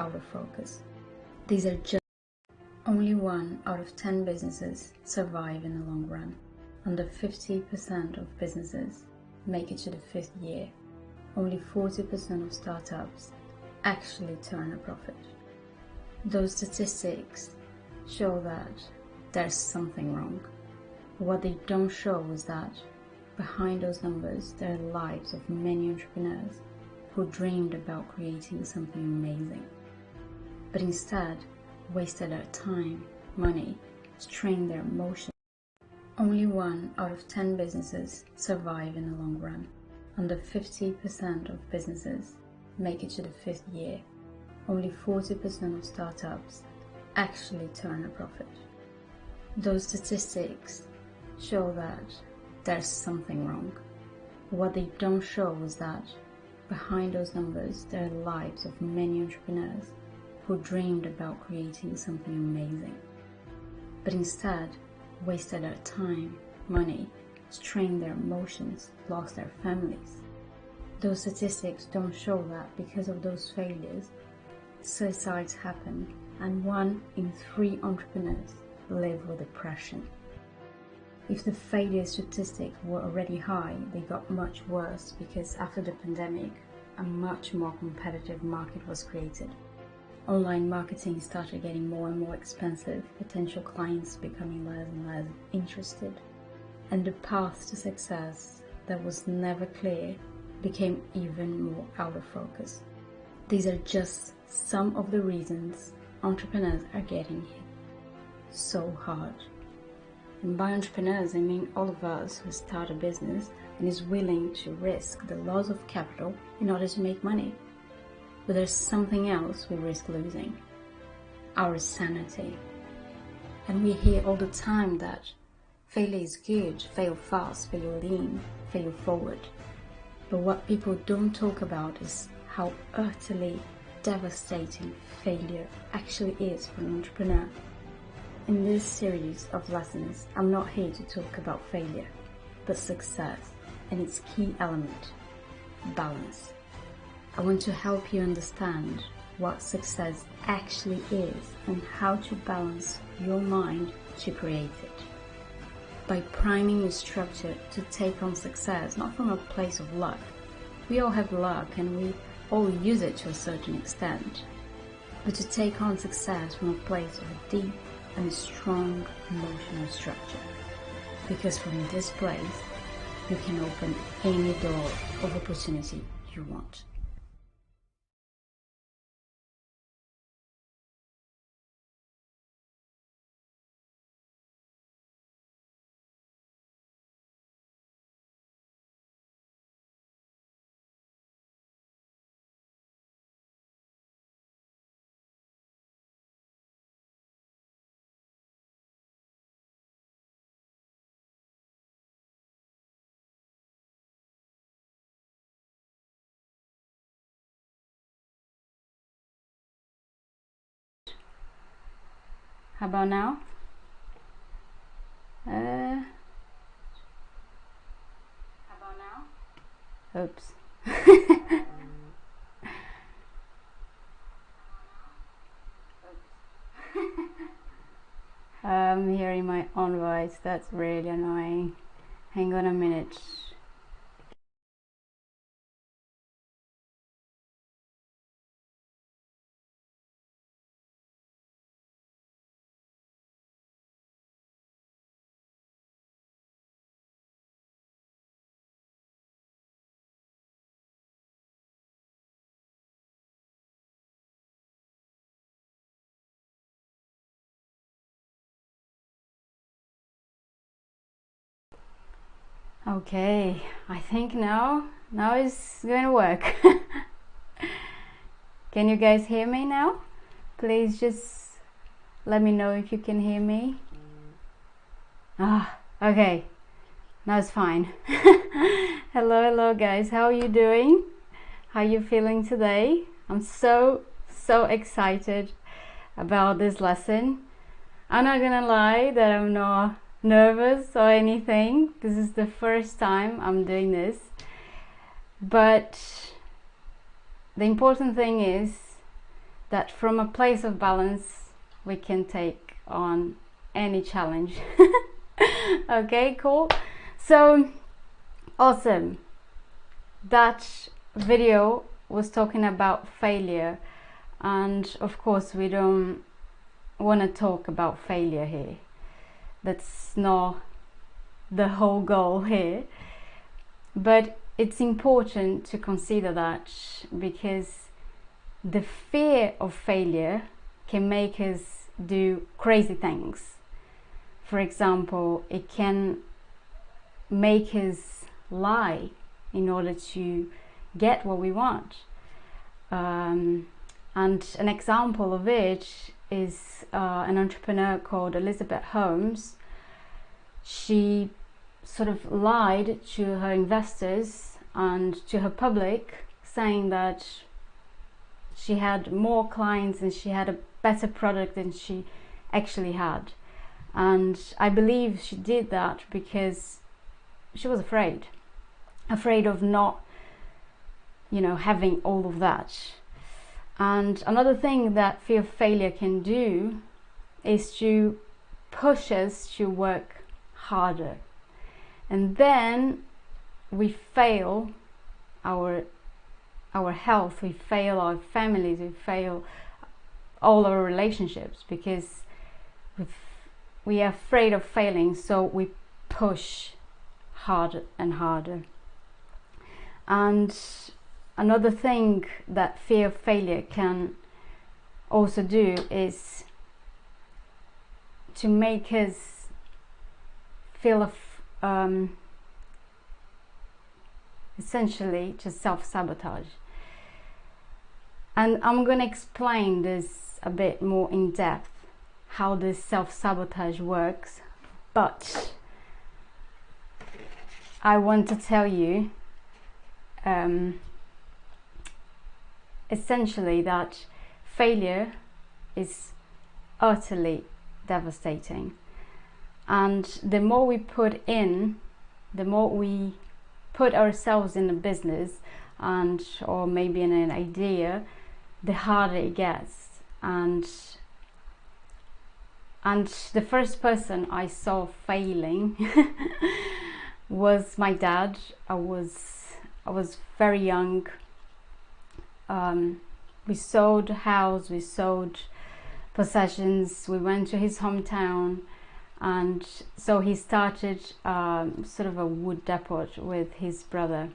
out of focus. These are just only 1 out of 10 businesses survive in the long run. Under 50% of businesses make it to the 5th year. Only 40% of startups actually turn a profit. Those statistics show that there's something wrong. What they don't show is that behind those numbers there are the lives of many entrepreneurs who dreamed about creating something amazing, but instead wasted their time, money, strained their emotions. Only 1 out of 10 businesses survive in the long run. Under 50% of businesses make it to the 5th year. Only 40% of startups actually turn a profit. Those statistics show that there's something wrong. What they don't show is that behind those numbers there are the lives of many entrepreneurs who dreamed about creating something amazing, but instead wasted their time, money, strained their emotions, lost their families. Those statistics don't show that because of those failures, suicides happen, and 1 in 3 entrepreneurs live with depression. If the failure statistics were already high, they got much worse because after the pandemic, a much more competitive market was created. Online marketing started getting more and more expensive, potential clients becoming less and less interested, and the path to success that was never clear became even more out of focus. These are just some of the reasons entrepreneurs are getting hit so hard. And by entrepreneurs, I mean all of us who start a business and is willing to risk the loss of capital in order to make money. But there's something else we risk losing: our sanity. And we hear all the time that failure is good, fail fast, fail lean, fail forward. But what people don't talk about is how utterly devastating failure actually is for an entrepreneur. In this series of lessons, I'm not here to talk about failure, but success and its key element, balance. I want to help you understand what success actually is and how to balance your mind to create it. By priming your structure to take on success, not from a place of luck. We all have luck and we all use it to a certain extent, but to take on success from a place of a deep and strong emotional structure. Because from this place, you can open any door of opportunity you want. How about now? How about now? Oops. I'm hearing my own voice. That's really annoying. Hang on a minute. Okay, I think now it's going to work. Can you guys hear me now? Please just let me know if you can hear me. Okay, now it's fine. Hello guys, how are you doing? How are you feeling today? I'm so excited about this lesson. I'm not gonna lie that I'm not nervous or anything. This is the first time I'm doing this, but the important thing is that from a place of balance we can take on any challenge. Okay, cool. So awesome. That video was talking about failure, and of course we don't want to talk about failure here. That's not the whole goal here, but it's important to consider that, because the fear of failure can make us do crazy things. For example, it can make us lie in order to get what we want. And an example of it is an entrepreneur called Elizabeth Holmes. She sort of lied to her investors and to her public, saying that she had more clients and she had a better product than she actually had. And I believe she did that because she was afraid of not, having all of that. And another thing that fear of failure can do is to push us to work harder, and then we fail our health, we fail our families, we fail all our relationships, because we are afraid of failing, so we push harder and harder. And another thing that fear of failure can also do is to make us feel essentially to self-sabotage. And I'm going to explain this a bit more in depth, how this self-sabotage works, but I want to tell you essentially that failure is utterly devastating, and the more we put in, the more we put ourselves in a business or maybe in an idea, the harder it gets. And the first person I saw failing was my dad. I was very young. We sold a house, we sold possessions, we went to his hometown, and so he started sort of a wood depot with his brother.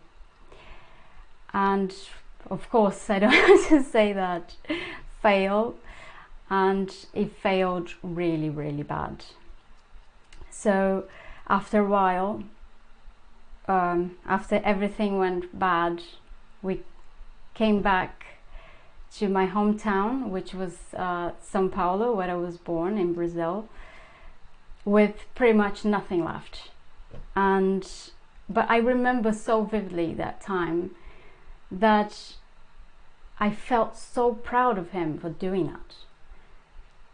And of course, I don't have to say that failed, and it failed really, really bad. So after a while, after everything went bad, we came back to my hometown, which was São Paulo, where I was born, in Brazil, with pretty much nothing left. But I remember so vividly that time that I felt so proud of him for doing that,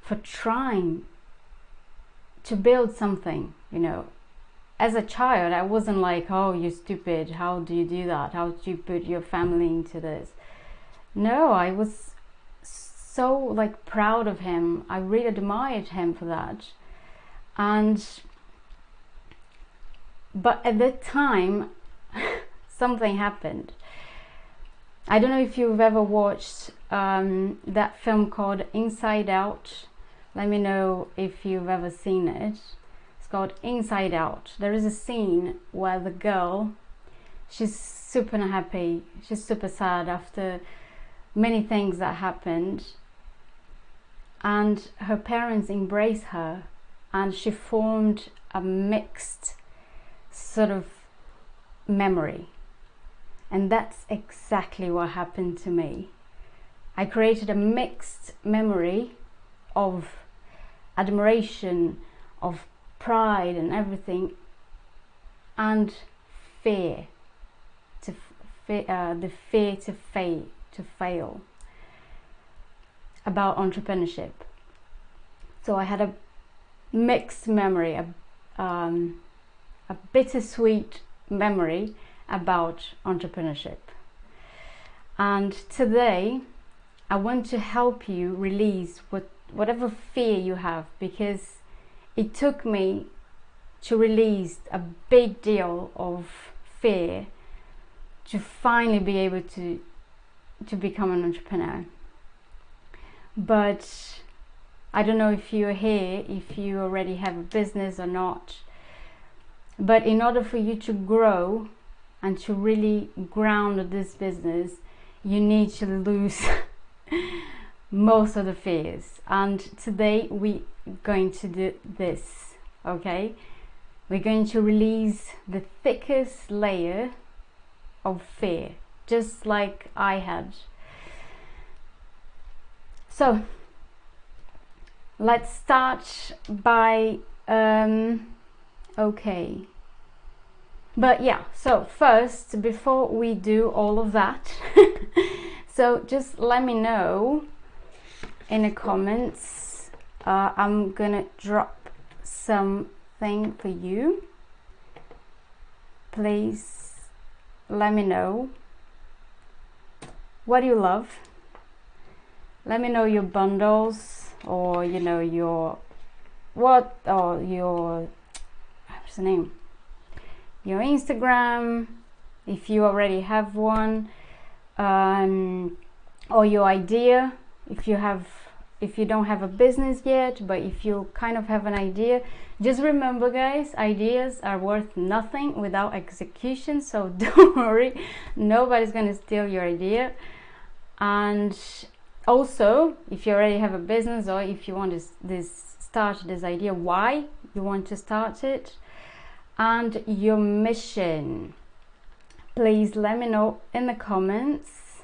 for trying to build something. As a child, I wasn't like, oh, you're stupid, how do you do that, how do you put your family into this? No, I was so proud of him. I really admired him for that. But at that time something happened. I don't know if you've ever watched that film called Inside Out. Let me know if you've ever seen it. It's called Inside Out. There is a scene where the girl, she's super unhappy, she's super sad after many things that happened, and her parents embrace her, and she formed a mixed sort of memory. And that's exactly what happened to me. I created a mixed memory of admiration, of pride and everything, and fear, the fear to fail about entrepreneurship. So I had a mixed memory, a bittersweet memory about entrepreneurship. And today I want to help you release whatever fear you have, because it took me to release a big deal of fear to finally be able to become an entrepreneur. But I don't know if you're here, if you already have a business or not, but in order for you to grow and to really ground this business, you need to lose most of the fears. And today we're going to do this, okay? We're going to release the thickest layer of fear, just like I had. So let's start by okay, but yeah, so first, before we do all of that, so just let me know in the comments. I'm gonna drop something for you. Please let me know what you love. Let me know your bundles, or you know, your what's the name, your Instagram, if you already have one, or your idea, if you don't have a business yet, but if you kind of have an idea. Just remember, guys, ideas are worth nothing without execution, so don't worry, nobody's gonna steal your idea. And also, if you already have a business, or if you want to start this idea, why you want to start it, and your mission, please let me know in the comments.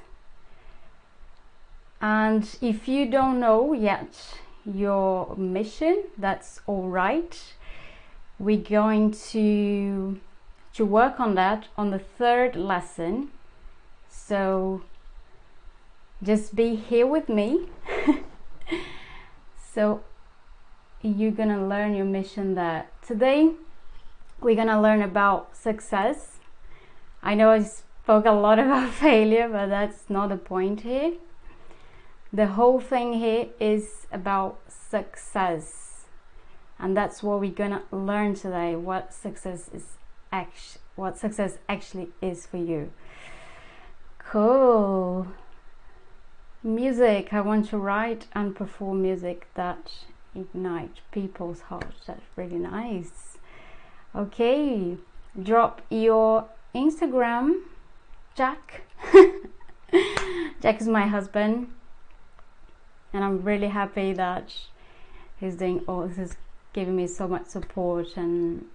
And if you don't know yet your mission, that's all right. We're going to work on that on the 3rd lesson, so just be here with me. So you're gonna learn your mission there. Today we're gonna learn about success. I know I spoke a lot about failure, but that's not the point here. The whole thing here is about success, and that's what we're gonna learn today, what success actually is for you. Cool. Music. I want to write and perform music that ignite people's hearts. That's really nice. Okay, drop your Instagram, Jack. Jack is my husband, and I'm really happy that he's doing all this, is giving me so much support, and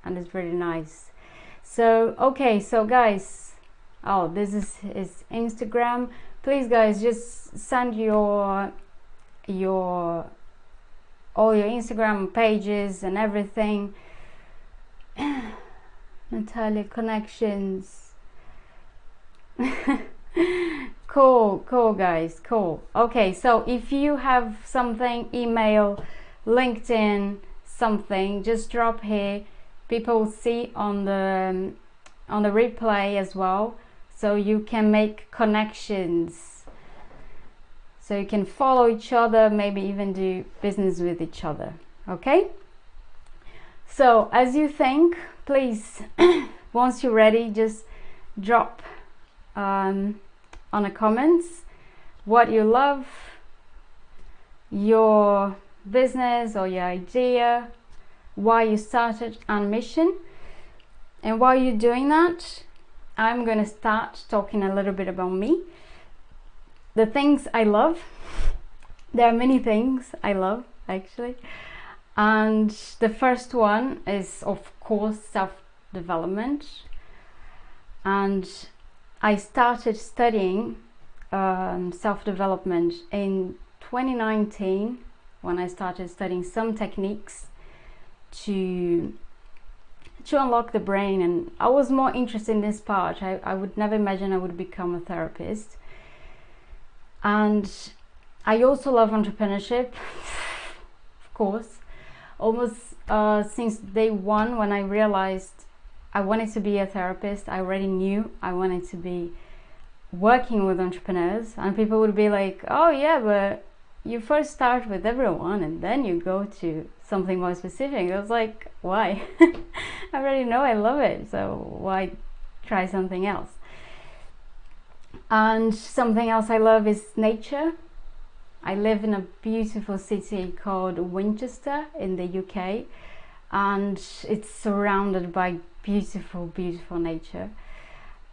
it's really nice. So okay, so guys, oh, this is his Instagram. Please, guys, just send all your Instagram pages and everything. Natalia connections. Cool guys, cool. Okay, so if you have something, email, LinkedIn, something, just drop here. People will see on the replay as well, so you can make connections, so you can follow each other, maybe even do business with each other. Okay, so as you think, please, once you're ready, just drop on the comments what you love, your business or your idea, why you started, and mission. And while you're doing that, I'm gonna start talking a little bit about me, the things I love. There are many things I love, actually, and the first one is, of course, self-development. And I started studying self-development in 2019, when I started studying some techniques to unlock the brain. And I was more interested in this part. I would never imagine I would become a therapist. And I also love entrepreneurship, of course, almost since day one, when I realized I wanted to be a therapist. I already knew I wanted to be working with entrepreneurs, and people would be like, oh yeah, but you first start with everyone and then you go to something more specific. I was like, why? I already know I love it, so why try something else? And something else I love is nature. I live in a beautiful city called Winchester in the UK, and it's surrounded by beautiful, beautiful nature.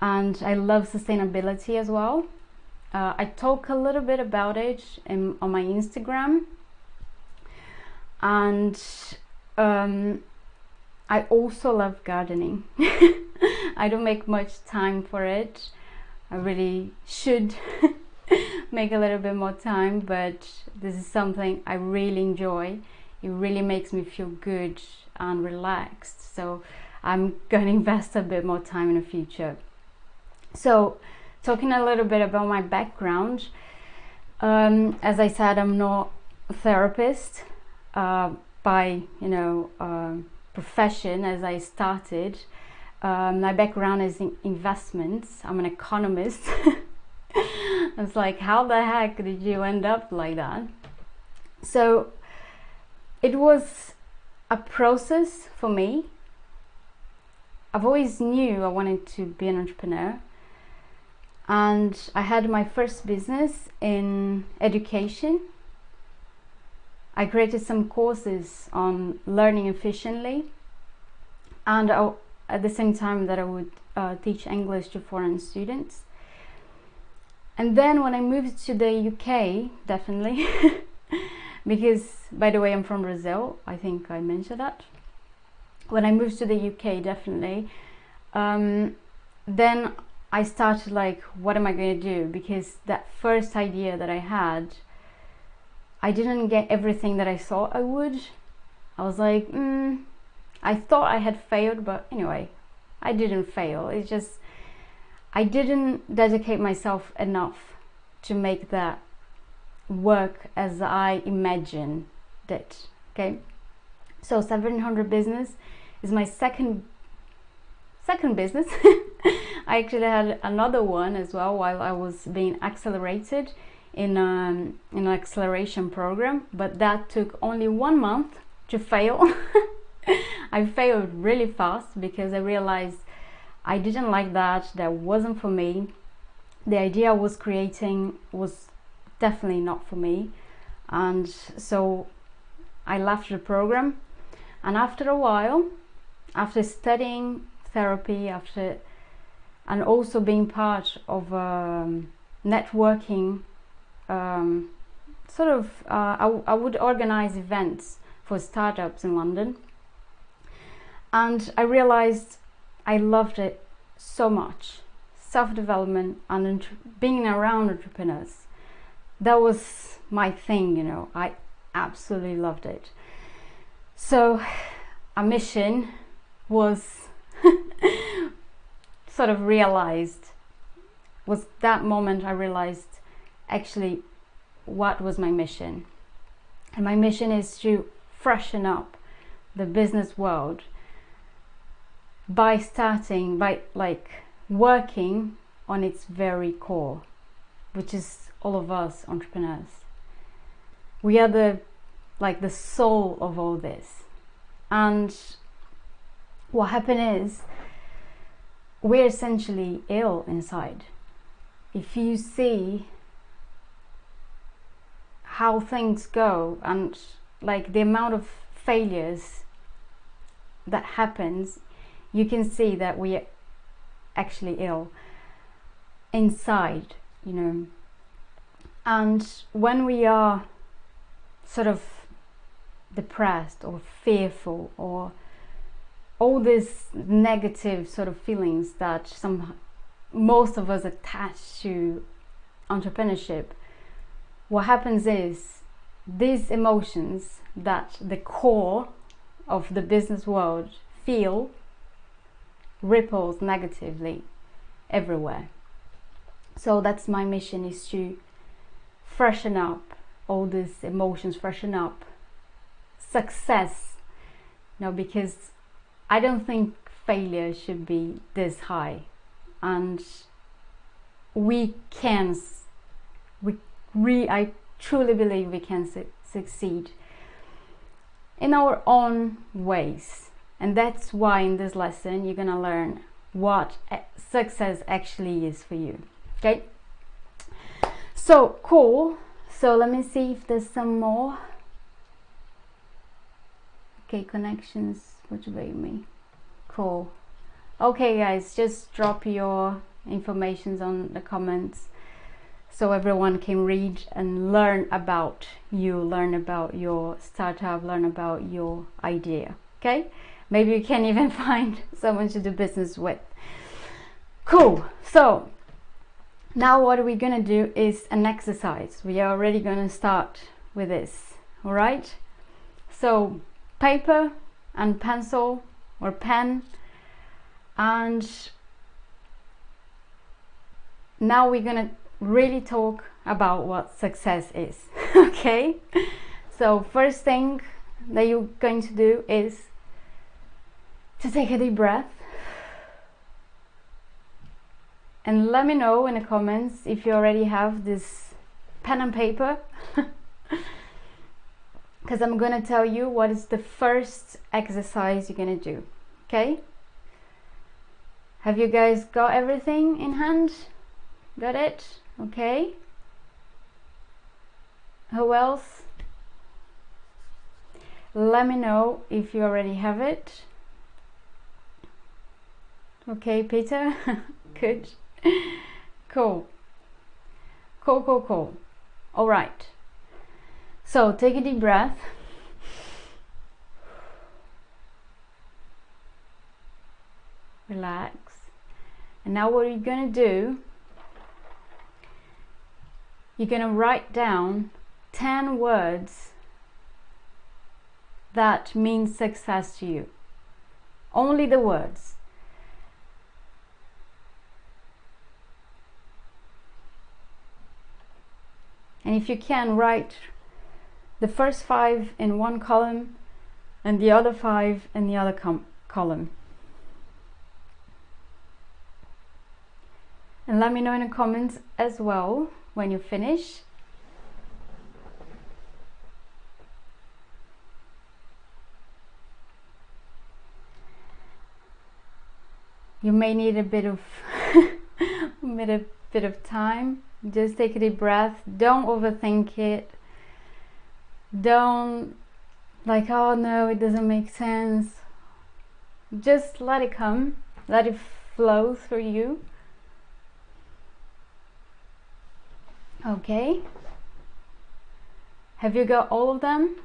And I love sustainability as well. I talk a little bit about it on my Instagram, and I also love gardening. I don't make much time for it. I really should make a little bit more time, but this is something I really enjoy. It really makes me feel good and relaxed, so I'm going to invest a bit more time in the future. So, talking a little bit about my background, as I said, I'm not a therapist by profession. As I started, my background is in investments. I'm an economist. I was like, how the heck did you end up like that? So it was a process for me. I've always knew I wanted to be an entrepreneur. And I had my first business in education. I created some courses on learning efficiently, and at the same time that I would teach English to foreign students. And then when I moved to the UK, definitely, because by the way, I'm from Brazil, I think I mentioned that. When I moved to the UK, definitely, then I started like, what am I going to do? Because that first idea that I had, I didn't get everything that I thought I would. I was like, I thought I had failed, but anyway, I didn't fail. It's just, I didn't dedicate myself enough to make that work as I imagined it, okay? So 700 Business is my second business. I actually had another one as well while I was being accelerated in an acceleration program, but that took only 1 month to fail. I failed really fast because I realized I didn't like that wasn't for me. The idea I was creating was definitely not for me, and so I left the program. And after a while, after studying therapy, and also being part of networking, I would organize events for startups in London, and I realized I loved it so much. Self-development and being around entrepreneurs, that was my thing, I absolutely loved it. So a mission was sort of realized, was that moment I realized actually what was my mission. And my mission is to freshen up the business world by working on its very core, which is all of us entrepreneurs. We are the soul of all this. And what happened is, we're essentially ill inside. If you see how things go and the amount of failures that happens, you can see that we are actually ill inside, And when we are sort of depressed or fearful or all these negative sort of feelings that most of us attach to entrepreneurship, what happens is these emotions that the core of the business world feel ripples negatively everywhere. So that's my mission, is to freshen up all these emotions, freshen up success, because I don't think failure should be this high. And we can, I truly believe we can succeed in our own ways. And that's why in this lesson you're gonna learn what success actually is for you. Okay, so cool. So let me see if there's some more. Okay, connections motivate me. Cool. Okay guys, just drop your informations on the comments so everyone can read and learn about you, learn about your startup, learn about your idea. Okay, maybe you can even find someone to do business with. Cool. So now what we're gonna do is an exercise. We are already gonna start with this. All right, so paper and pencil or pen, and now we're gonna really talk about what success is. Okay, so first thing that you're going to do is to take a deep breath and let me know in the comments if you already have this pen and paper, because I'm gonna tell you what is the first exercise you're gonna do. Okay, have you guys got everything in hand? Got it? Okay, who else? Let me know if you already have it. Okay, Peter. Good. Cool. Cool. All right, so take a deep breath. Relax. And now what you're gonna do, you're gonna write down 10 words that mean success to you. Only the words. And if you can, write the first 5 in one column and the other 5 in the other column. And let me know in the comments as well when you finish. You may need a bit of bit of time. Just take a deep breath. Don't overthink it. Don't like, oh no, it doesn't make sense. Just let it come. Let it flow through you. Okay. Have you got all of them?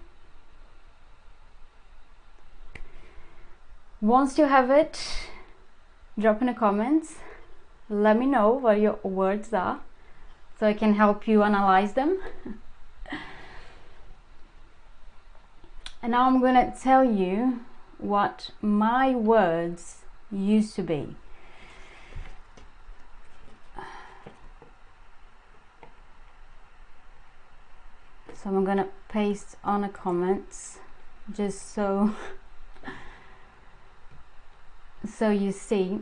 Once you have it, drop in the comments. Let me know what your words are so I can help you analyze them. And now I'm gonna tell you what my words used to be. So I'm gonna paste on the comments just so you see.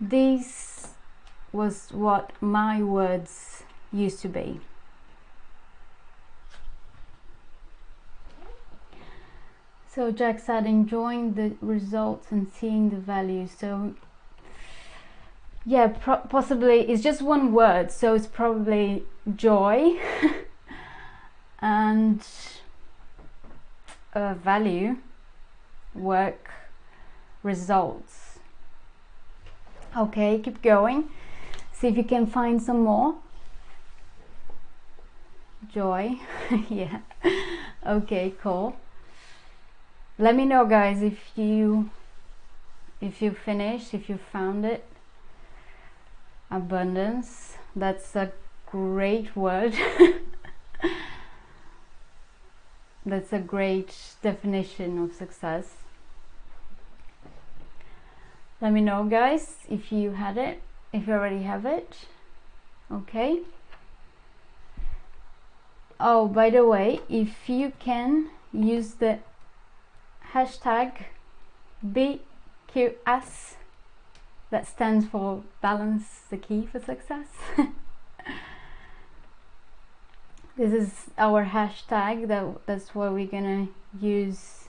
This was what my words used to be. So Jack said, enjoying the results and seeing the value. So yeah, possibly it's just one word, so it's probably joy and value, work, results. Okay, keep going. See if you can find some more. Joy. Yeah. Okay, cool. Let me know, guys, if you finished, if you found it. Abundance. That's a great word. That's a great definition of success. Let me know, guys, if you had it, if you already have it. Okay. Oh, by the way, if you can use the hashtag BQS, that stands for balance the key for success. This is our hashtag, that's what we're gonna use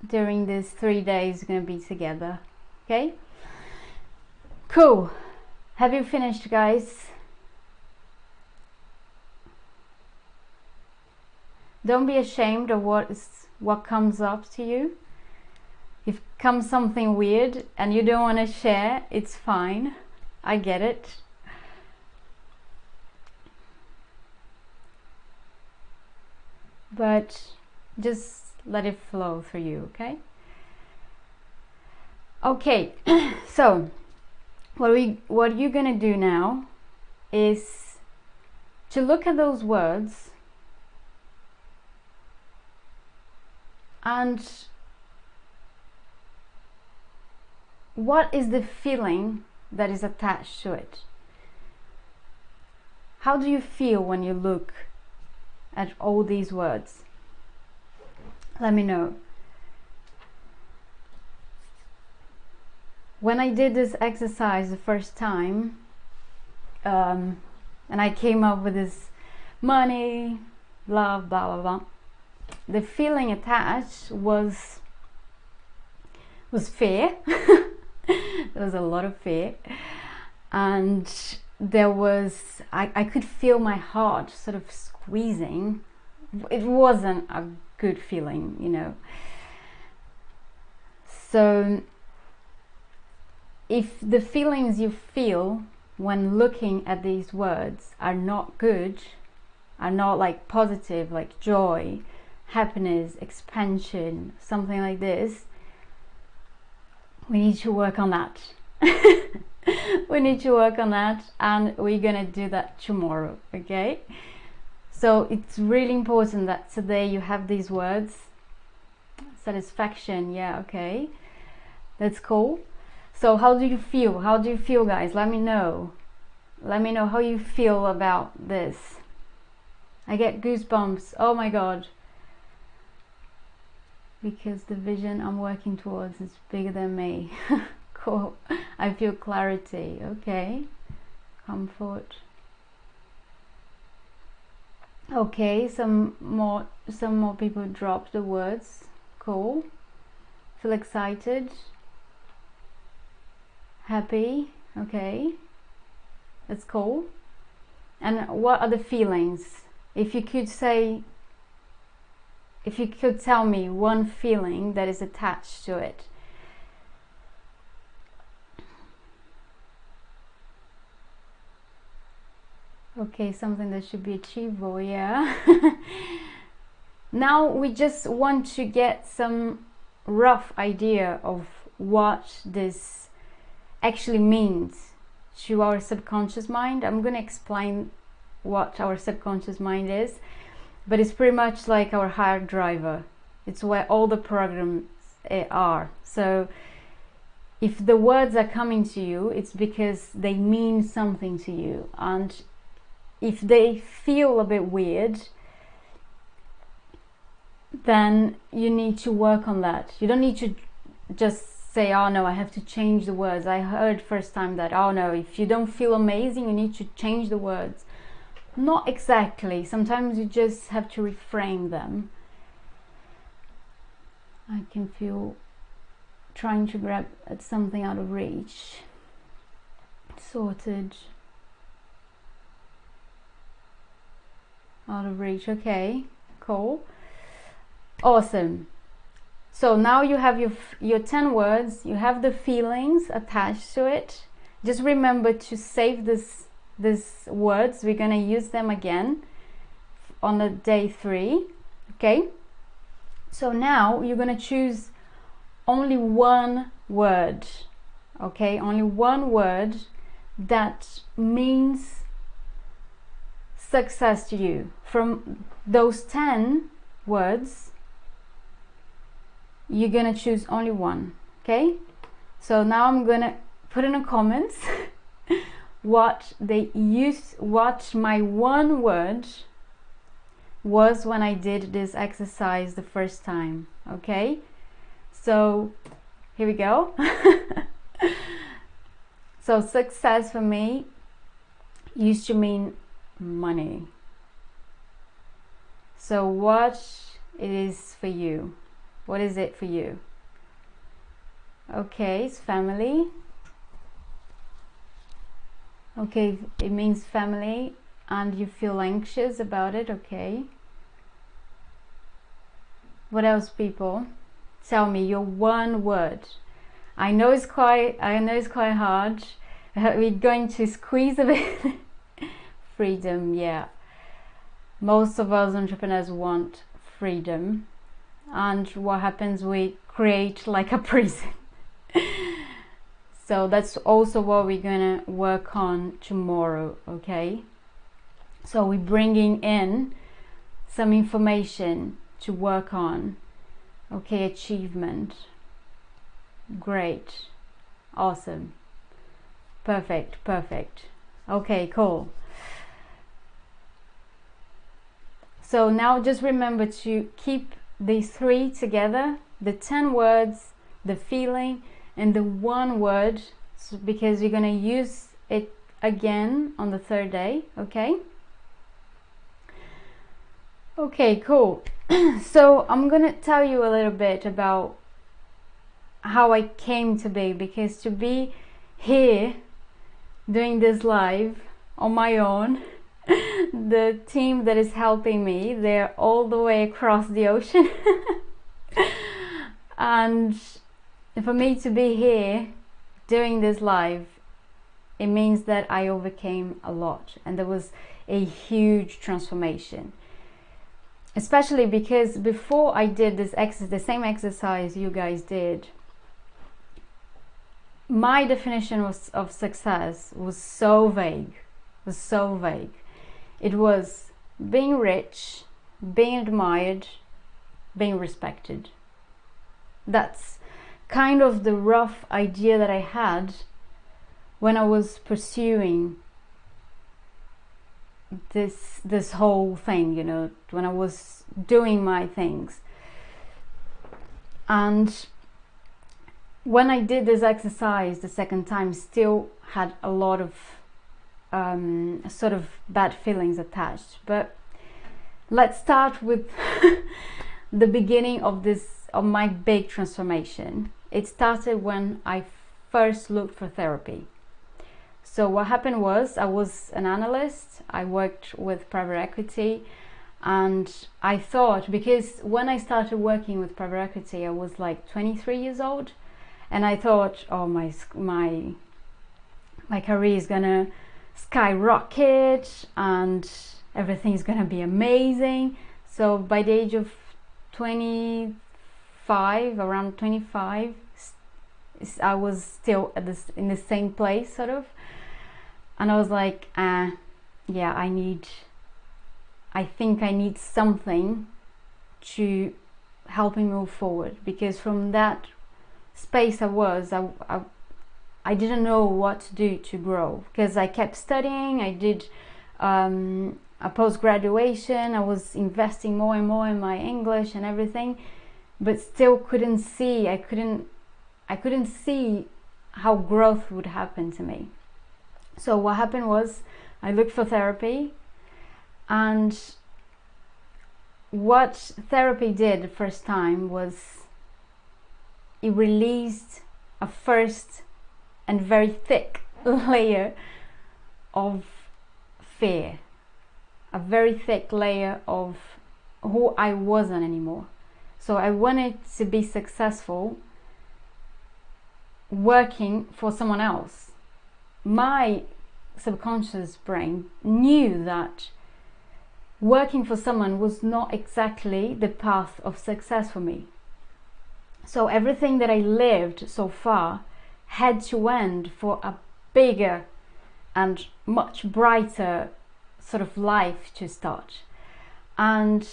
during these 3 days. We're gonna be together. Okay, cool. Have you finished, guys? Don't be ashamed of what comes up to you. If comes something weird and you don't want to share, it's fine. I get it. But just let it flow through you, okay? Okay, so what you're gonna do now is to look at those words and what is the feeling that is attached to it? How do you feel when you look at all these words? Let me know. When I did this exercise the first time, and I came up with this money, love, blah blah blah, the feeling attached was fear. There was a lot of fear, and there was I could feel my heart sort of squeezing. It wasn't a good feeling, you know. So if the feelings you feel when looking at these words are not good, are not like positive, like joy, happiness, expansion, something like this, we need to work on that. We need to work on that, and we're gonna do that tomorrow, okay? So it's really important that today you have these words. Satisfaction, yeah, okay, that's cool. So how do you feel? How do you feel, guys? Let me know. Let me know how you feel about this. I get goosebumps, oh my god, because the vision I'm working towards is bigger than me. Cool. I feel clarity, okay, comfort. Okay, some more people drop the words. Cool. Feel excited, happy, okay, that's cool. And what are the feelings? If you could tell me one feeling that is attached to it. Okay, something that should be achievable, yeah. Now we just want to get some rough idea of what this actually means to our subconscious mind. I'm going to explain what our subconscious mind is, but it's pretty much like our hard driver. It's where all the programs are. So if the words are coming to you, it's because they mean something to you, and if they feel a bit weird, then you need to work on that. You don't need to just say, oh no, I have to change the words. I heard first time that, oh no, if you don't feel amazing, you need to change the words. Not exactly. Sometimes you just have to reframe them. I can feel trying to grab at something out of reach. Sorted. Out of reach, okay, cool, awesome. So now you have your 10 words, you have the feelings attached to it. Just remember to save these words. We're gonna use them again on the day 3, okay? So now you're gonna choose only one word, okay? Only one word that means success to you. From those 10 words, you're gonna choose only one, okay? So now I'm gonna put in the comments what my one word was when I did this exercise the first time, okay? So here we go. So success for me used to mean money. So what it is for you? What is it for you? Okay, it's family. Okay, it means family and you feel anxious about it. Okay. What else, people? Tell me your one word. I know it's quite hard. We're going to squeeze a bit. Freedom, yeah. Most of us entrepreneurs want freedom. And what happens, we create like a prison. So that's also what we're gonna work on tomorrow, okay? So we're bringing in some information to work on. Okay, achievement. Great. Awesome. Perfect. Okay, cool. So now just remember to keep these three together, the 10 words, the feeling, and the one word, because you're going to use it again on the third day, okay? Okay, cool. So I'm going to tell you a little bit about how I came to be, because to be here doing this live on my own, the team that is helping me, they're all the way across the ocean. And for me to be here doing this live, it means that I overcame a lot, and there was a huge transformation. Especially because before I did this the same exercise you guys did, my definition of success was so vague. It was being rich, being admired, being respected. That's kind of the rough idea that I had when I was pursuing this whole thing, you know, when I was doing my things. And when I did this exercise the second time, still had a lot of sort of bad feelings attached. But let's start with the beginning of my big transformation. It started when I first looked for therapy. So what happened was, I was an analyst, I worked with private equity, and I thought, because when I started working with private equity, I was like 23 years old, and I thought, oh, my career is gonna skyrocket and everything's gonna be amazing. So by the age of 25, around 25, I was still in the same place, sort of. And I was like, yeah, I think I need something to help me move forward, because from that space I didn't know what to do to grow, because I kept studying. I did a post-graduation. I was investing more and more in my English and everything, but still couldn't see. I couldn't see how growth would happen to me. So what happened was, I looked for therapy, and what therapy did the first time was it released a first and very thick layer of fear, a very thick layer of who I wasn't anymore. So I wanted to be successful working for someone else. My subconscious brain knew that working for someone was not exactly the path of success for me. So everything that I lived so far had to end for a bigger and much brighter sort of life to start. And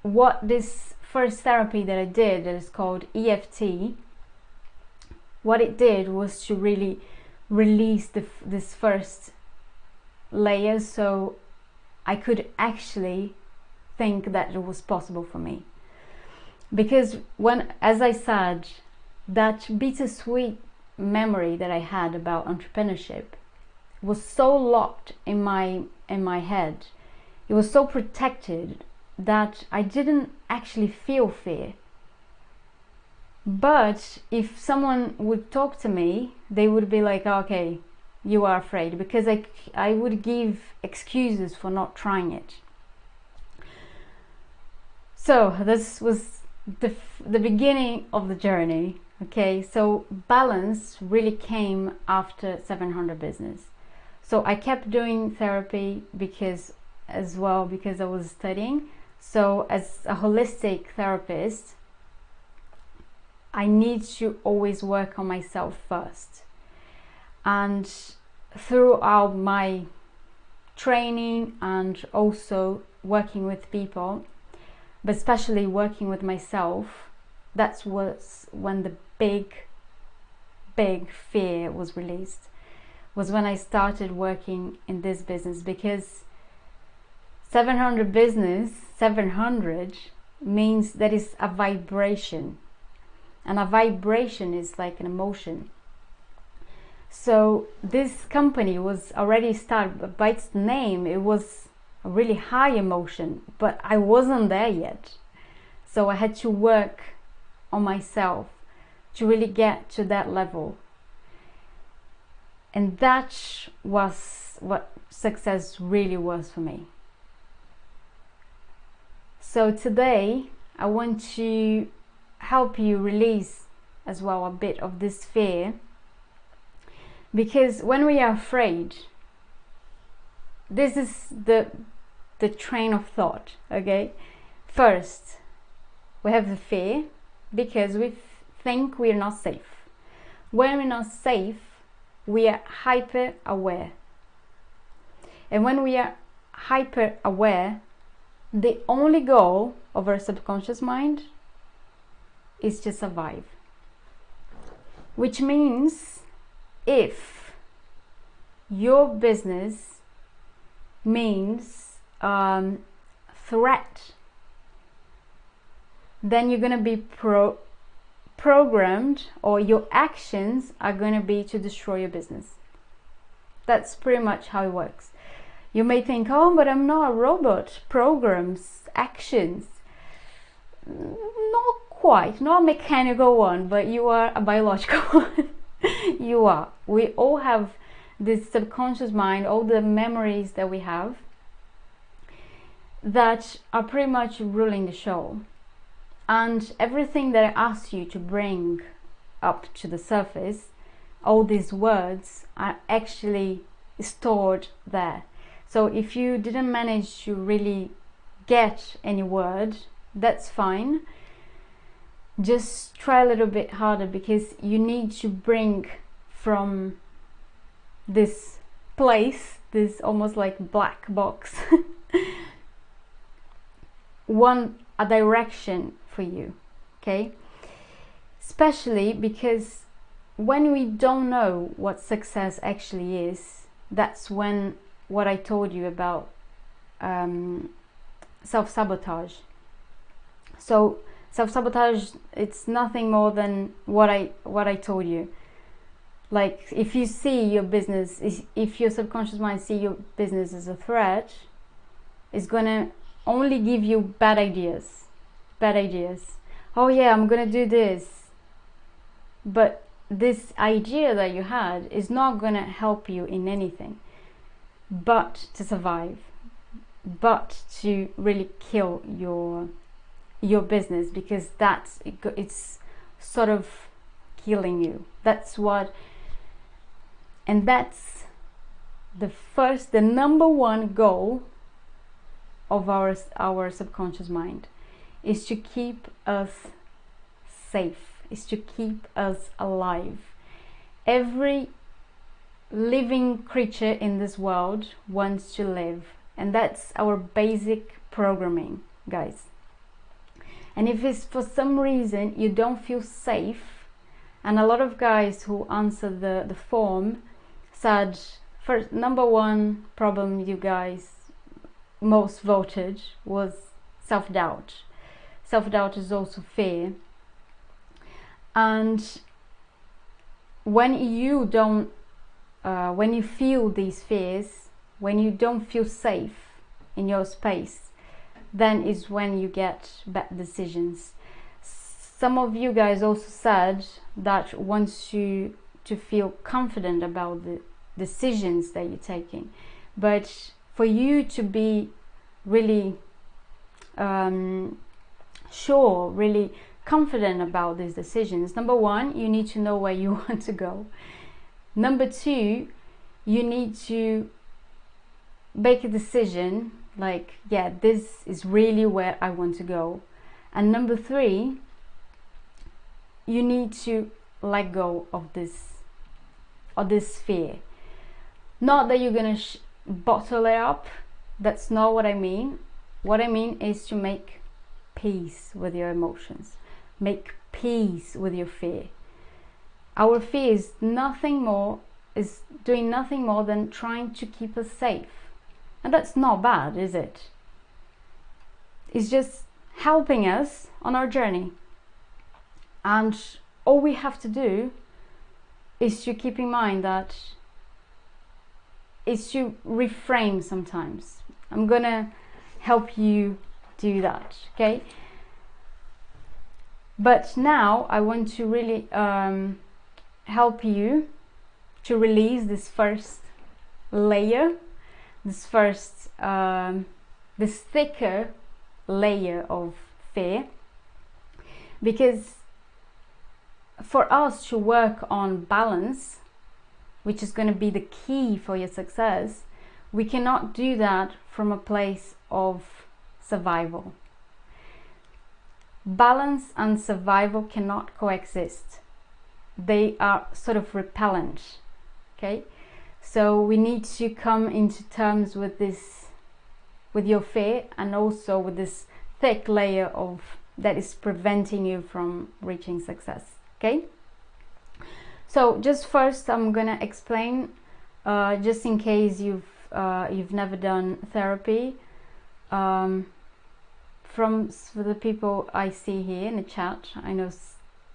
what this first therapy that I did, that is called EFT, what it did was to really release this first layer, so I could actually think that it was possible for me. Because when, as I said, that bittersweet memory that I had about entrepreneurship was so locked in my head, it was so protected that I didn't actually feel fear. But if someone would talk to me, they would be like, okay, you are afraid, because I would give excuses for not trying it. So this was the beginning of the journey. Okay, so balance really came after 700 business. So I kept doing therapy because I was studying. So as a holistic therapist, I need to always work on myself first. And throughout my training and also working with people, but especially working with myself, that was when the big fear was released, was when I started working in this business. Because 700 business, 700 means that is a vibration, and a vibration is like an emotion. So this company was already started, by its name, it was a really high emotion, but I wasn't there yet. So I had to work on myself to really get to that level. And that was what success really was for me. So today I want to help you release as well a bit of this fear, because when we are afraid, this is the train of thought. Okay, first we have the fear because we think we're not safe. When we're not safe, we are hyper aware, and when we are hyper aware, the only goal of our subconscious mind is to survive. Which means if your business means threat, then you're going to be programmed, or your actions are going to be to destroy your business. That's pretty much how it works. You may think, oh, but I'm not a robot. Programs, actions. Not quite, not a mechanical one, but you are a biological one. You are. We all have this subconscious mind, all the memories that we have that are pretty much ruling the show. And everything that I ask you to bring up to the surface, all these words are actually stored there. So if you didn't manage to really get any word, that's fine. Just try a little bit harder, because you need to bring from this place, this almost like black box, a direction for you. Okay, especially because when we don't know what success actually is, that's when what I told you about self-sabotage. So self-sabotage, it's nothing more than what I told you. Like, if you see your business, if your subconscious mind see your business as a threat, it's gonna only give you bad ideas. Oh yeah, I'm gonna do this, but this idea that you had is not gonna help you in anything but to survive, but to really kill your business, because it's sort of killing you. That's the number one goal of our subconscious mind, is to keep us safe, is to keep us alive. Every living creature in this world wants to live, and that's our basic programming, guys. And if it's for some reason you don't feel safe, and a lot of guys who answered the form said, first, number one problem you guys most voted was self-doubt. Self-doubt is also fear. And when you don't, when you feel these fears, when you don't feel safe in your space, then is when you get bad decisions. Some of you guys also said that wants you to feel confident about the decisions that you're taking, but for you to be really sure, really confident about these decisions, number one, you need to know where you want to go. Number two, you need to make a decision like, yeah, this is really where I want to go. And number three, you need to let go of this fear. Not that you're gonna bottle it up, that's not what I mean. What I mean is to make peace with your emotions, make peace with your fear. Our fear is doing nothing more than trying to keep us safe. And that's not bad, is it? It's just helping us on our journey. And all we have to do is to keep in mind that is to reframe sometimes. I'm gonna help you do that, okay? But now I want to really help you to release this first layer, this thicker layer of fear, because for us to work on balance, which is going to be the key for your success, we cannot do that from a place of survival. Balance and survival cannot coexist. They are sort of repellent, okay? So we need to come into terms with this, with your fear, and also with this thick layer that is preventing you from reaching success, okay? So just first I'm gonna explain, just in case you've never done therapy, for the people I see here in the chat, I know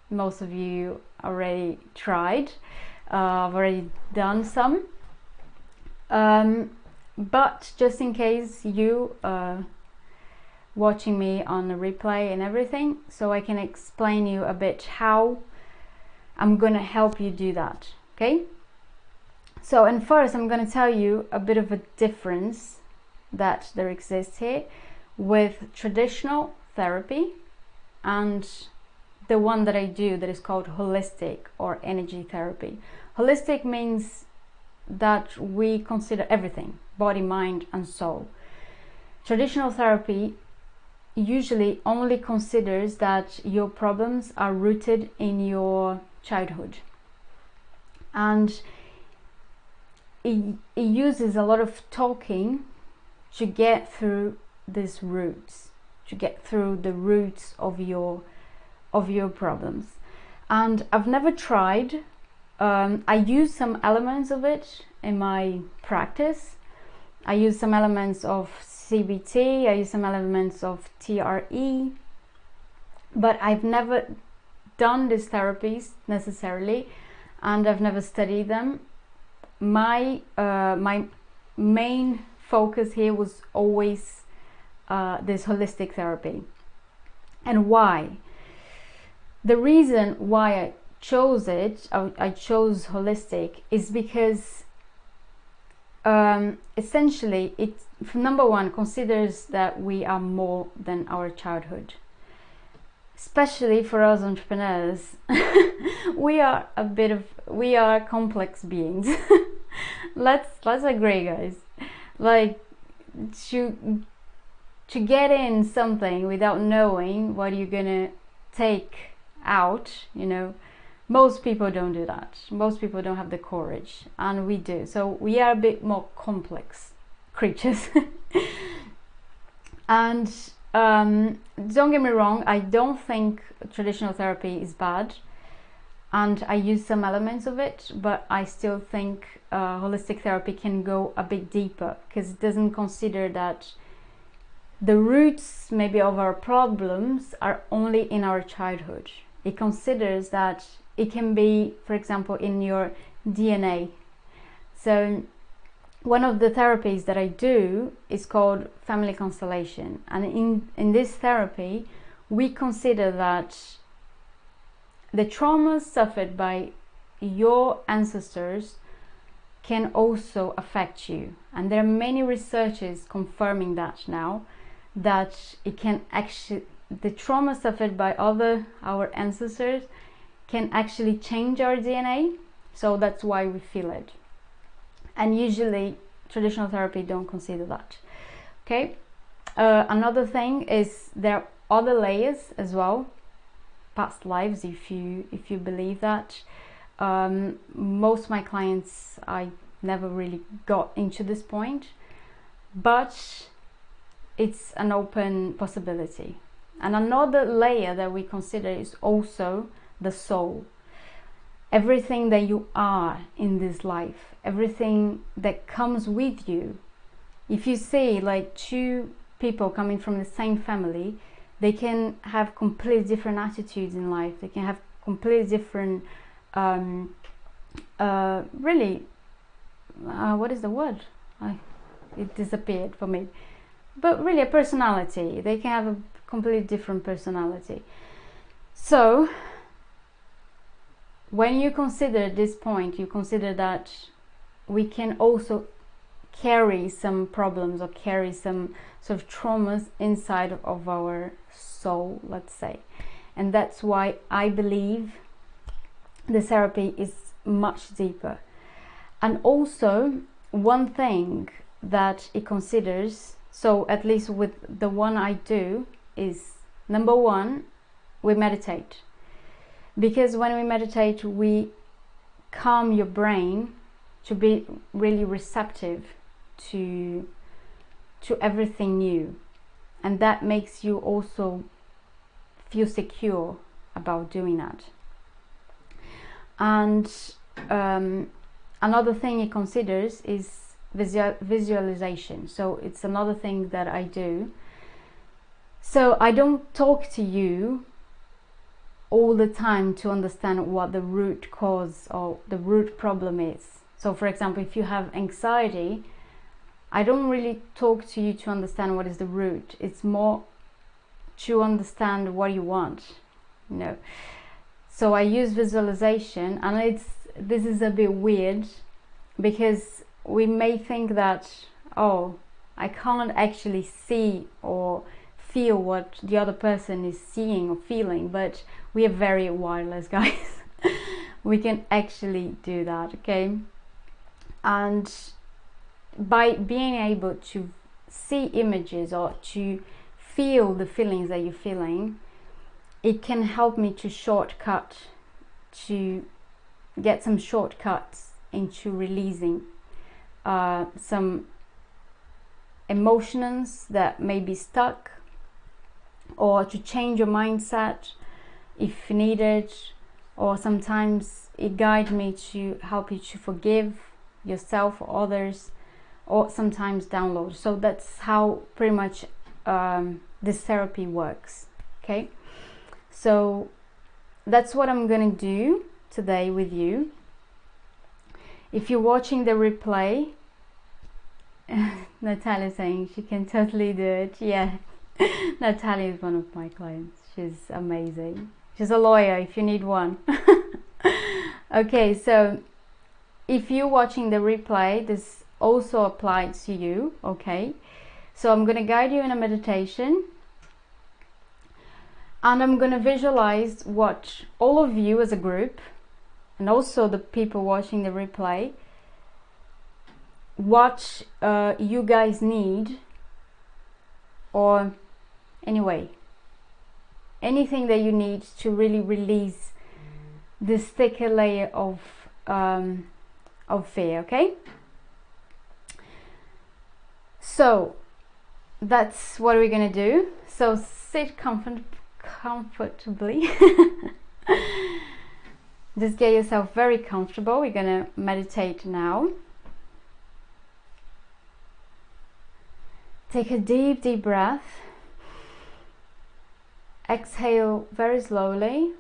most of you already tried, I've already done some, but just in case you watching me on the replay and everything, so I can explain you a bit how I'm gonna help you do that, okay? So, and first I'm gonna tell you a bit of a difference that there exists here with traditional therapy and the one that I do that is called holistic or energy therapy. Holistic means that we consider everything, body, mind and soul. Traditional therapy usually only considers that your problems are rooted in your childhood, and it uses a lot of talking to get through these roots, to get through the roots of your problems. And I've never tried, I use some elements of it in my practice. I use some elements of CBT, I use some elements of TRE, but I've never done these therapies necessarily, and I've never studied them. My main focus here was always this holistic therapy. And why? The reason why I chose it, I chose holistic, is because essentially it, number one, considers that we are more than our childhood. Especially for us entrepreneurs, we are complex beings. let's agree, guys. Like, to get in something without knowing what you're gonna take out, you know, most people don't do that. Most people don't have the courage, and we do. So we are a bit more complex creatures. And don't get me wrong, I don't think traditional therapy is bad, and I use some elements of it, but I still think holistic therapy can go a bit deeper, because it doesn't consider that the roots maybe of our problems are only in our childhood. It considers that it can be, for example, in your DNA. So one of the therapies that I do is called family constellation, and in this therapy we consider that the traumas suffered by your ancestors can also affect you, and there are many researchers confirming that now, that it can actually, the trauma suffered by our ancestors can actually change our DNA, so that's why we feel it. And usually traditional therapy don't consider that. Okay, another thing is there are other layers as well, past lives, if you believe that. Most of my clients, I never really got into this point, but it's an open possibility. And another layer that we consider is also the soul. Everything that you are in this life, everything that comes with you. If you see like two people coming from the same family, they can have completely different attitudes in life. They can have completely different what is the word? It disappeared for me. But really a personality. They can have a completely different personality. So when you consider this point, you consider that we can also carry some problems or carry some sort of traumas inside of our soul, let's say. And that's why I believe the therapy is much deeper. And also one thing that it considers, so at least with the one I do, is number one, we meditate. Because when we meditate, we calm your brain to be really receptive to everything new, and that makes you also feel secure about doing that. And another thing it considers is visualization. So it's another thing that I do. So I don't talk to you all the time to understand what the root cause or the root problem is. So for example, if you have anxiety, I don't really talk to you to understand what is the root. It's more to understand what you want, you know. So I use visualization, and this is a bit weird because we may think that, oh, I can't actually see or feel what the other person is seeing or feeling, but we are very wireless, guys. We can actually do that, okay? And by being able to see images or to feel the feelings that you're feeling, it can help me to get some shortcuts into releasing some emotions that may be stuck, or to change your mindset if needed, or sometimes it guides me to help you to forgive yourself or others, or sometimes download. So that's how pretty much this therapy works. Okay, so that's what I'm gonna do today with you. If you're watching the replay, Natalia saying she can totally do it. Yeah, Natalia is one of my clients. She's amazing. She's a lawyer if you need one. Okay, so if you're watching the replay, this also applies to you. Okay, so I'm going to guide you in a meditation, and I'm going to visualize what all of you as a group, and also the people watching the replay, what you guys need, or anyway, anything that you need to really release this thicker layer of fear. Okay, so that's what we're gonna do. So sit comfortably. Just get yourself very comfortable. We're gonna meditate now. Take a deep, deep breath. Exhale very slowly,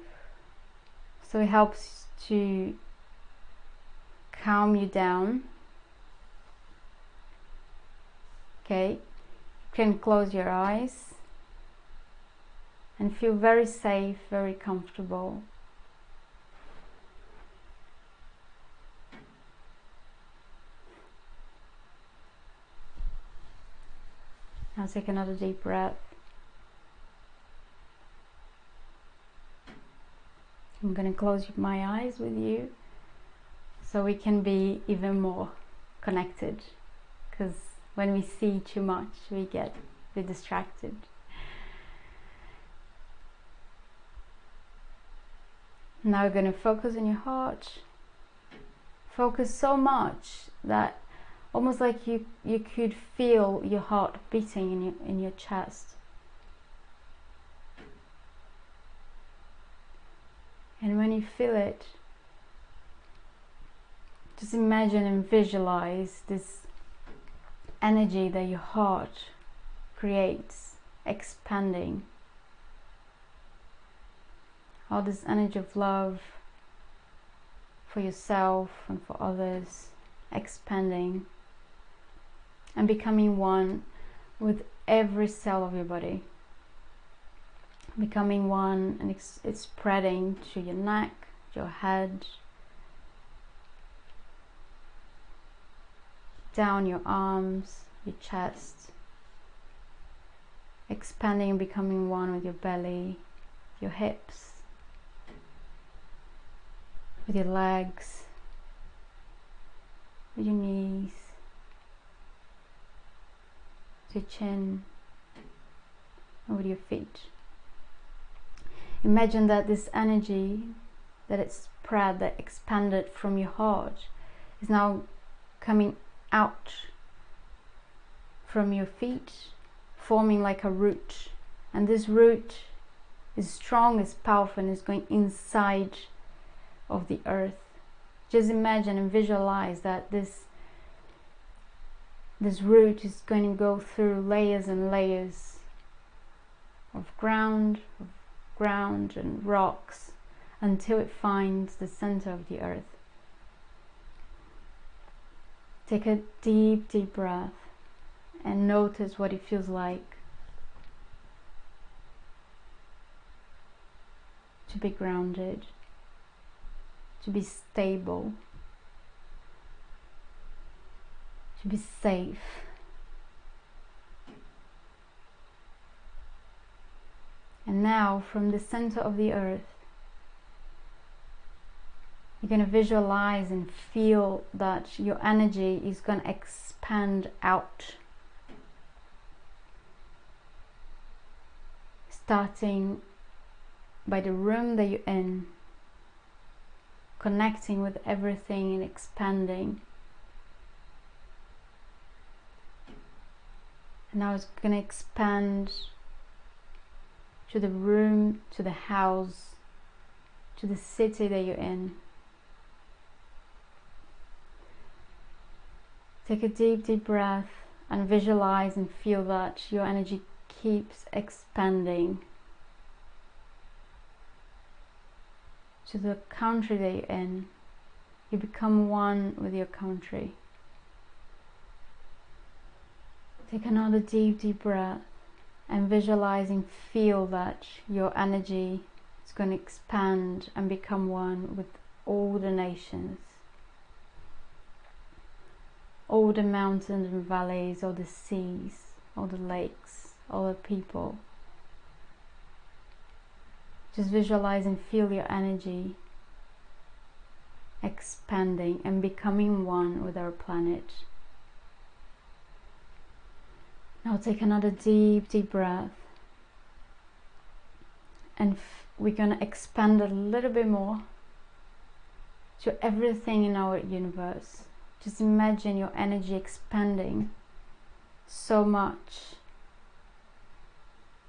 so it helps to calm you down. Okay, you can close your eyes and feel very safe, very comfortable. Now take another deep breath. I'm going to close my eyes with you so we can be even more connected, because when we see too much we get a bit distracted. Now we're going to focus on your heart. Focus so much that almost like you could feel your heart beating in your chest. And when you feel it, just imagine and visualize this energy that your heart creates expanding. All this energy of love for yourself and for others, expanding and becoming one with every cell of your body. Becoming one, and it's spreading to your neck, your head, down your arms, your chest, expanding and becoming one with your belly, your hips, with your legs, with your knees, with your chin, and with your feet. Imagine that this energy that it's spread, that expanded from your heart, is now coming out from your feet, forming like a root. And this root is strong, is powerful, and is going inside of the earth. Just imagine and visualize that this root is going to go through layers and layers of ground and rocks until it finds the center of the earth. Take a deep, deep breath and notice what it feels like to be grounded, to be stable, to be safe. And now, from the center of the earth, you're going to visualize and feel that your energy is going to expand out, starting by the room that you're in, connecting with everything and expanding. And now it's going to expand to the room, to the house, to the city that you're in. Take a deep, deep breath and visualize and feel that your energy keeps expanding to the country that you're in. You become one with your country. Take another deep, deep breath and visualize and feel that your energy is going to expand and become one with all the nations, all the mountains and valleys, all the seas, all the lakes, all the people. Just visualize and feel your energy expanding and becoming one with our planet. Now take another deep, deep breath, and we're going to expand a little bit more to everything in our universe. Just imagine your energy expanding so much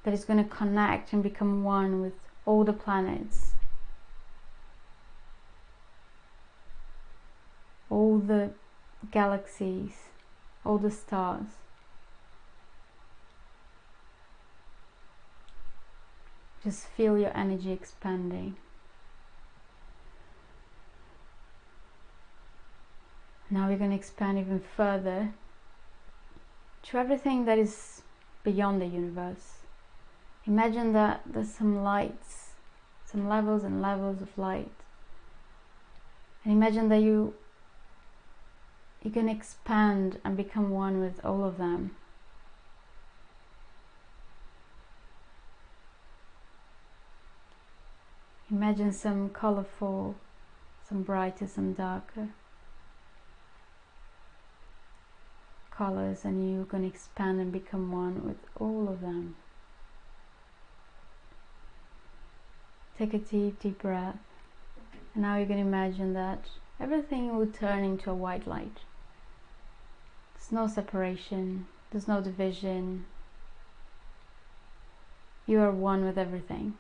that it's going to connect and become one with all the planets, all the galaxies, all the stars. Just feel your energy expanding. Now we're going to expand even further to everything that is beyond the universe. Imagine that there's some lights, some levels and levels of light. And imagine that you can expand and become one with all of them. Imagine some colorful, some brighter, some darker colors, and you're going to expand and become one with all of them. Take a deep, deep breath. And now you're going to imagine that everything will turn into a white light. There's no separation, there's no division. You are one with everything.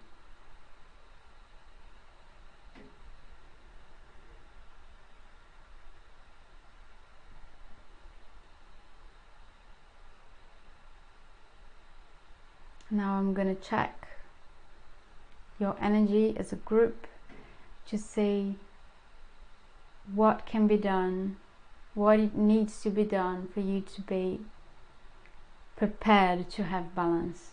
Now I'm going to check your energy as a group to see what can be done, what it needs to be done for you to be prepared to have balance.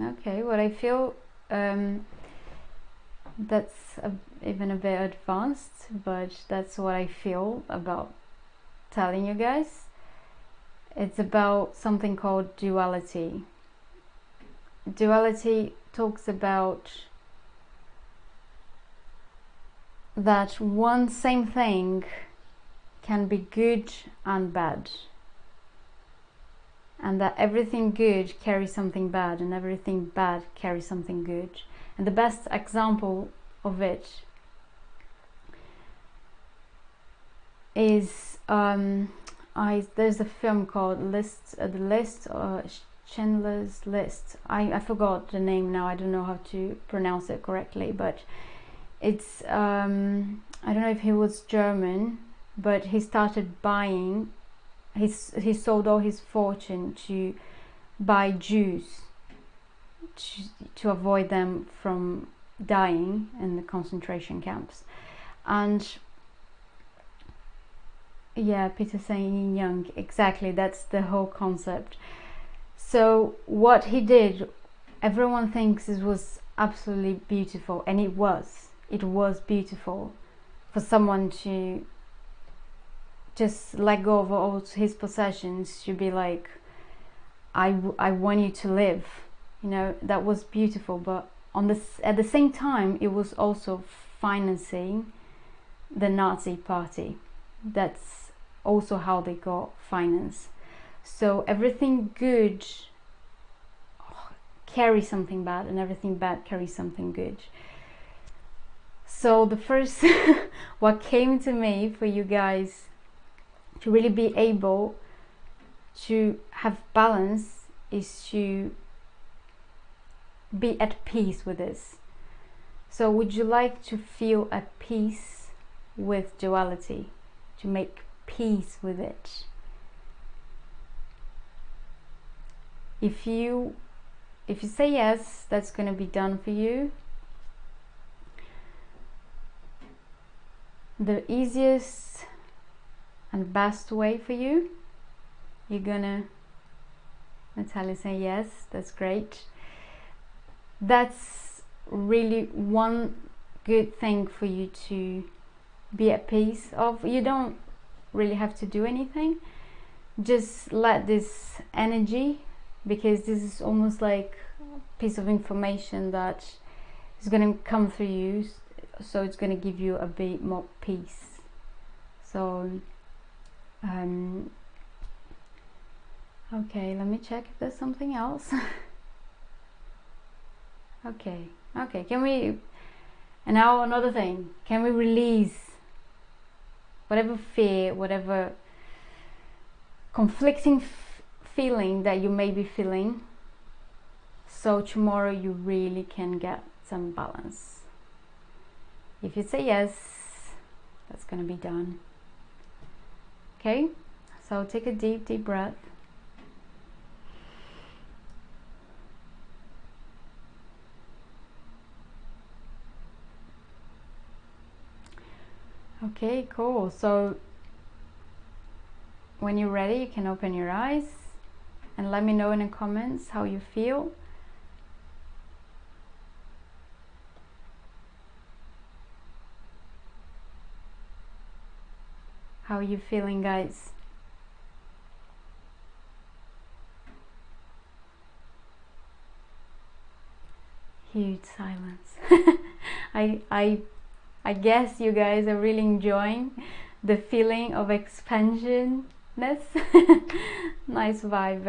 Okay, what I feel, that's even a bit advanced, but that's what I feel about telling you guys. It's about something called duality. Duality talks about that one same thing can be good and bad, and that everything good carries something bad and everything bad carries something good. And the best example of it is there's a film called Schindler's List. I forgot the name now, I don't know how to pronounce it correctly, but it's I don't know if he was German, but he started buying, he sold all his fortune to buy Jews to avoid them from dying in the concentration camps. And yeah, Peter Saint Young, exactly, that's the whole concept. So what he did, everyone thinks it was absolutely beautiful, and it was beautiful for someone to just let go of all his possessions, to be like, I want you to live, you know, that was beautiful. But at the same time, it was also financing the Nazi party. That's also how they got finance. So everything good carries something bad, and everything bad carries something good. So the first what came to me for you guys to really be able to have balance is to be at peace with this. So would you like to feel at peace with duality, to make peace with it? If you say yes, that's going to be done for you. The easiest and best way for you, you're gonna, Natalia, say yes, that's great. That's really one good thing for you to be at peace of. You don't really have to do anything, just let this energy, because this is almost like a piece of information that is going to come through you, so it's going to give you a bit more peace. So okay, let me check if there's something else. okay, can we, and now another thing, can we release whatever fear, whatever conflicting feeling that you may be feeling, so tomorrow you really can get some balance. If you say yes, that's gonna be done. Okay, so take a deep breath. Okay, cool. So when you're ready, you can open your eyes and let me know in the comments how you feel. How are you feeling, guys? Huge silence. I guess you guys are really enjoying the feeling of expansionness. Nice vibe,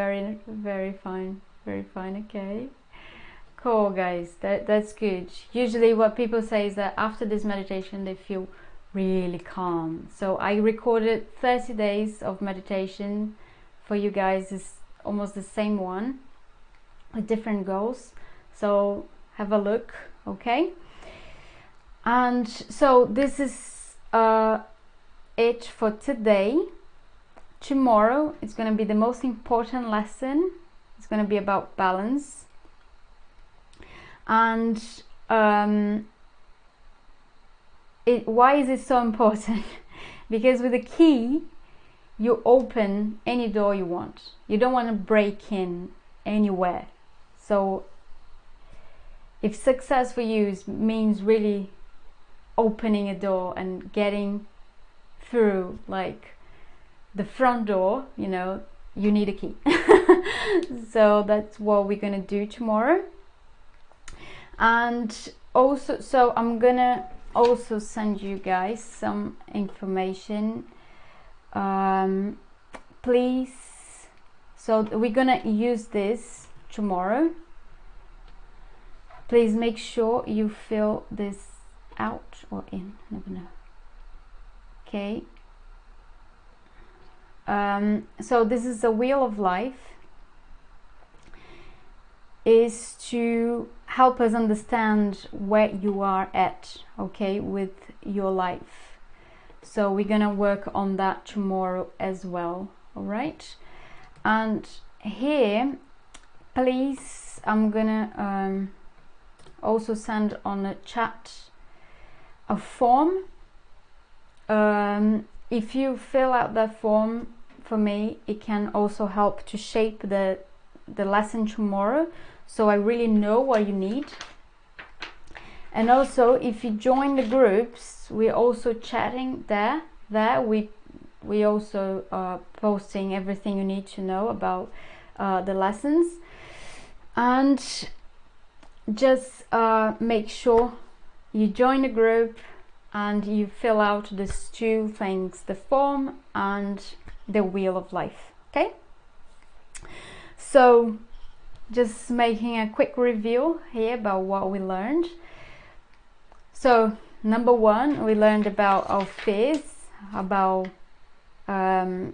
very fine, okay. Cool, guys, that's good. Usually what people say is that after this meditation they feel really calm. So I recorded 30 days of meditation for you guys. It's almost the same one with different goals, so have a look, okay? And so this is it for today. Tomorrow it's going to be the most important lesson. It's going to be about balance. And why is it so important? Because with the key you open any door you want. You don't want to break in anywhere. So if success for you means really opening a door and getting through, like the front door, you know, you need a key. So that's what we're gonna do tomorrow. And also, so I'm gonna also send you guys some information, please. So we're gonna use this tomorrow. Please make sure you fill this out or in, never know. Okay. So this is the wheel of life, is to help us understand where you are at, okay, with your life. So we're gonna work on that tomorrow as well, all right? And here, please, I'm gonna also send on a chat a form. If you fill out that form for me, it can also help to shape the lesson tomorrow, so I really know what you need. And also, if you join the groups, we're also chatting there. We also are posting everything you need to know about the lessons. And just make sure you join the group and you fill out these two things, the form and the wheel of life, okay? So just making a quick review here about what we learned. So number one, we learned about our fears, about how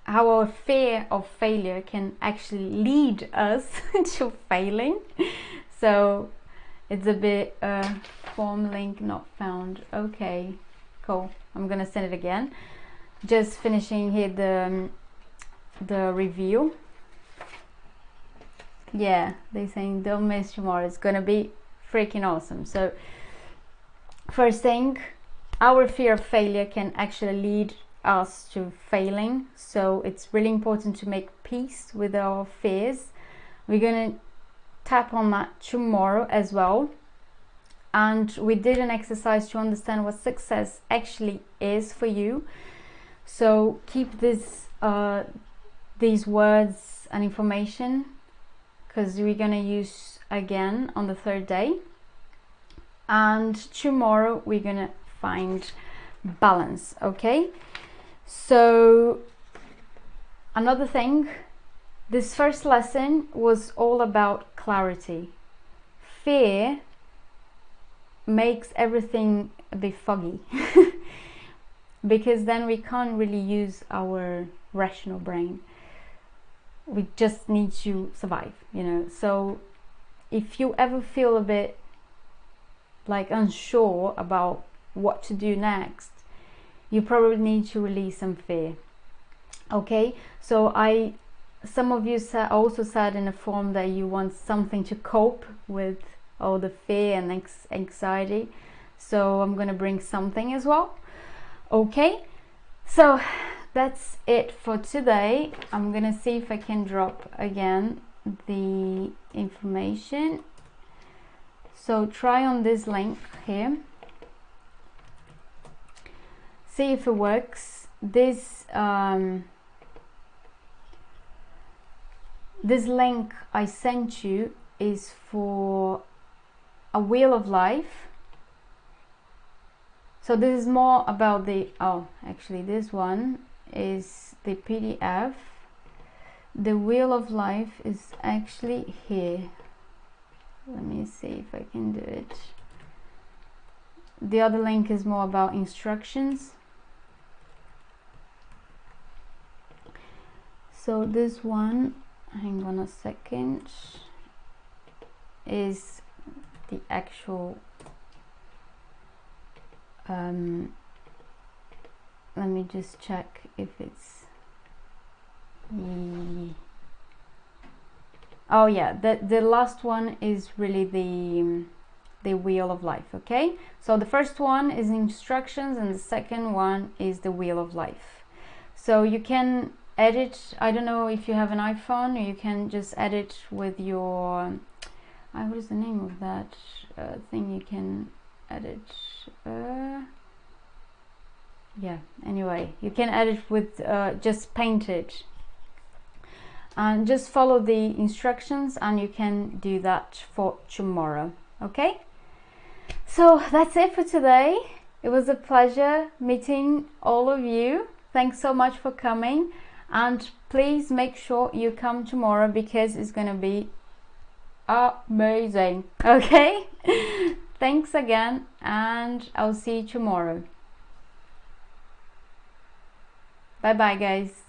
our fear of failure can actually lead us to failing. So it's a bit form link not found. Okay, cool, I'm gonna send it again. Just finishing here the review. Yeah, they're saying don't miss tomorrow, it's gonna be freaking awesome. So first thing, our fear of failure can actually lead us to failing, so it's really important to make peace with our fears. We're gonna tap on that tomorrow as well. And we did an exercise to understand what success actually is for you. So keep this these words and information, because we're gonna use again on the third day. And tomorrow we're gonna find balance, okay? So another thing, this first lesson was all about clarity. Fear makes everything a bit foggy because then we can't really use our rational brain. we just need to survive, you know. So if you ever feel a bit like unsure about what to do next, you probably need to release some fear. Okay, so some of you also said in a form that you want something to cope with all the fear and anxiety, so I'm gonna bring something as well. Okay, so that's it for today. I'm gonna see if I can drop again the information. So try on this link here, see if it works. This this link I sent you is for a wheel of life. So this is more about the, oh, actually this one is the PDF. The wheel of life is actually here. Let me see if I can do it. The other link is more about instructions. So this one, hang on a second, is the actual let me just check if it's oh yeah, the last one is really the wheel of life. Okay, so the first one is instructions and the second one is the wheel of life. So you can edit, I don't know if you have an iPhone, you can just edit with your what is the name of that thing you can edit? Yeah, anyway, you can edit with just paint it and just follow the instructions, and you can do that for tomorrow. Okay, so that's it for today. It was a pleasure meeting all of you. Thanks so much for coming, and please make sure you come tomorrow because it's gonna be amazing. Okay. Thanks again, and I'll see you tomorrow. Bye bye, guys.